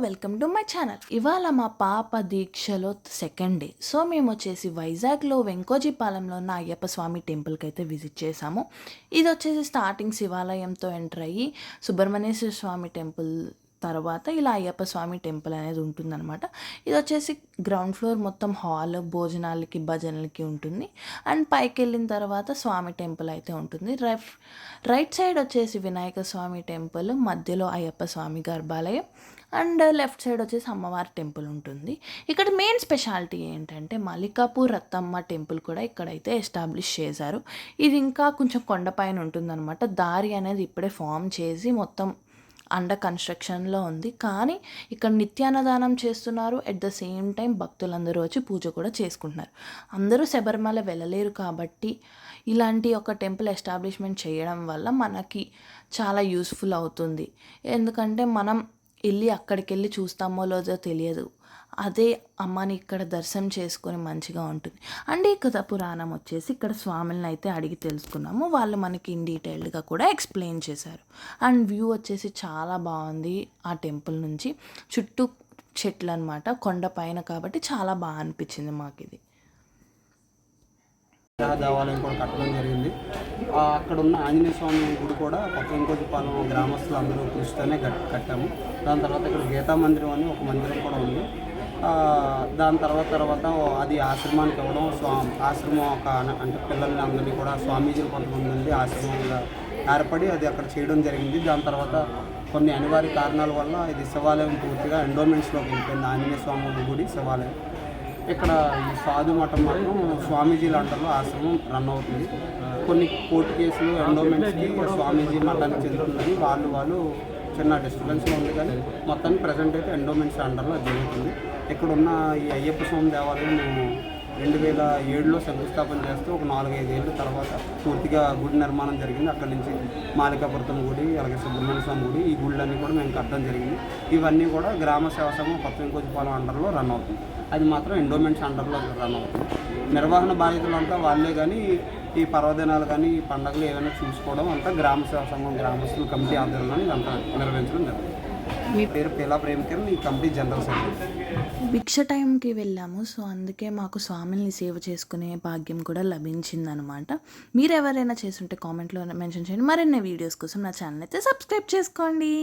Welcome to my channel. ఇవాళ మా పాప దీక్షలో సెకండ్ డే. సో మేము వచ్చేసి వైజాగ్లో వెంకోజీపాలెంలో ఉన్న అయ్యప్ప స్వామి టెంపుల్కి అయితే విజిట్ చేసాము. ఇది వచ్చేసి స్టార్టింగ్ శివాలయంతో ఎంటర్ అయ్యి సుబ్రహ్మణ్యేశ్వర స్వామి టెంపుల్ తర్వాత ఇలా అయ్యప్ప స్వామి టెంపుల్ అనేది ఉంటుందన్నమాట. ఇది వచ్చేసి గ్రౌండ్ ఫ్లోర్ మొత్తం హాల్, భోజనాలకి భజనలకి ఉంటుంది. అండ్ పైకి వెళ్ళిన తర్వాత స్వామి టెంపుల్ అయితే ఉంటుంది. రైట్ సైడ్ వచ్చేసి వినాయక స్వామి టెంపుల్, మధ్యలో అయ్యప్ప స్వామి గర్భాలయం అండ్ లెఫ్ట్ సైడ్ వచ్చేసి అమ్మవారి టెంపుల్ ఉంటుంది. ఇక్కడ మెయిన్ స్పెషాలిటీ ఏంటంటే మల్లికాపూర్ రత్తమ్మ టెంపుల్ కూడా ఇక్కడైతే ఎస్టాబ్లిష్ చేశారు. ఇది ఇంకా కొంచెం కొండపైన ఉంటుందన్నమాట. దారి అనేది ఇప్పుడే ఫామ్ చేసి మొత్తం అండర్ కన్స్ట్రక్షన్లో ఉంది. కానీ ఇక్కడ నిత్యాన్నదానం చేస్తున్నారు. ఎట్ ద సేమ్ టైం భక్తులందరూ వచ్చి పూజ కూడా చేసుకుంటున్నారు. అందరూ శబరిమల వెళ్ళలేరు కాబట్టి ఇలాంటి ఒక టెంపుల్ ఎస్టాబ్లిష్మెంట్ చేయడం వల్ల మనకి చాలా యూస్ఫుల్ అవుతుంది. ఎందుకంటే మనం వెళ్ళి అక్కడికి వెళ్ళి చూస్తామో లేదో తెలియదు. అదే అమ్మని ఇక్కడ దర్శనం చేసుకొని మంచిగా ఉంటుంది. అండ్ ఈ కథ పురాణం వచ్చేసి ఇక్కడ స్వాములను అయితే అడిగి తెలుసుకున్నాము. వాళ్ళు మనకి ఇన్ డీటెయిల్డ్గా కూడా ఎక్స్ప్లెయిన్ చేశారు. అండ్ వ్యూ వచ్చేసి చాలా బాగుంది. ఆ టెంపుల్ నుంచి చుట్టూ చెట్లు అనమాట, కొండ పైన కాబట్టి చాలా బాగా అనిపించింది మాకు ఇది. దేవాలయం కూడా కట్టడం జరిగింది. అక్కడ ఉన్న ఆంజనేయ స్వామి గుడి కూడా కొత్త వెంకోజీపాలెం గ్రామస్తులు అందరూ కృషితోనే కట్టాము. దాని తర్వాత ఇక్కడ గీతా మందిరం అని ఒక మందిరం కూడా ఉంది. దాని తర్వాత అది ఆశ్రమానికి ఇవ్వడం, ఆశ్రమం అంటే పిల్లల్ని అందరినీ కూడా స్వామీజీలు కొంతమంది నుండి ఆశ్రమంగా ఏర్పడి అది అక్కడ చేయడం జరిగింది. దాని తర్వాత కొన్ని అనివార్య కారణాల వల్ల ఇది శివాలయం పూర్తిగా ఎండోమెంట్స్లోకి వెళ్ళిపోయింది. ఆంజనేయ స్వామి గుడి శివాలయం. ఇక్కడ ఈ సాధు మఠం మాత్రం స్వామీజీల అండర్లో ఆశ్రమం రన్ అవుతుంది. కొన్ని కోర్టు కేసులు ఎండోమెంట్స్కి స్వామీజీ మఠానికి చెందుతుందని వాళ్ళు చిన్న డిస్టర్బెన్స్లో ఉంది. కానీ మొత్తానికి ప్రజెంట్ అయితే ఎండోమెంట్స్ అండర్లో జరుగుతుంది. ఇక్కడ ఉన్న ఈ అయ్యప్ప స్వామి దేవాలయం మేము 2007లో శంకుస్థాపన చేస్తూ ఒక 4-5 ఏళ్ళ తర్వాత పూర్తిగా గుడి నిర్మాణం జరిగింది. అక్కడి నుంచి మాలికాపురం గుడి, అలాగే సుబ్రహ్మణ్య స్వామి గుడి, ఈ గుళ్ళన్నీ కూడా మేము కట్టడం జరిగింది. ఇవన్నీ కూడా గ్రామ సేవా సంఘం కొత్త వెంకోజీపాలెం అండర్లో రన్ అవుతుంది. అది మాత్రం ఎండోమెంట్స్ అండర్లో రన్ అవుతుంది. నిర్వహణ బాధ్యతలంతా వాళ్ళే. కానీ ఈ పర్వదినాలు కానీ ఈ పండుగలు ఏమైనా చూసుకోవడం అంతా గ్రామ సేవా సంఘం గ్రామస్తుల కమిటీ ఆధ్వర్యంలో ఇదంతా నిర్వహించడం జరుగుతుంది. మీ పేరు పేలా ప్రేమికర్, ఈ కమిటీ జనరల్ సెక్రటరీ. భిక్ష టైంకి వెళ్ళాము. సో అందుకే మాకు స్వామిని సేవ చేసుకునే భాగ్యం కూడా లభించిందనమాట. మీరు ఎవరైనా చేస్తుంటే కామెంట్లో మెన్షన్ చేయండి. మరిన్ని వీడియోస్ కోసం నా ఛానల్ అయితే సబ్స్క్రైబ్ చేసుకోండి.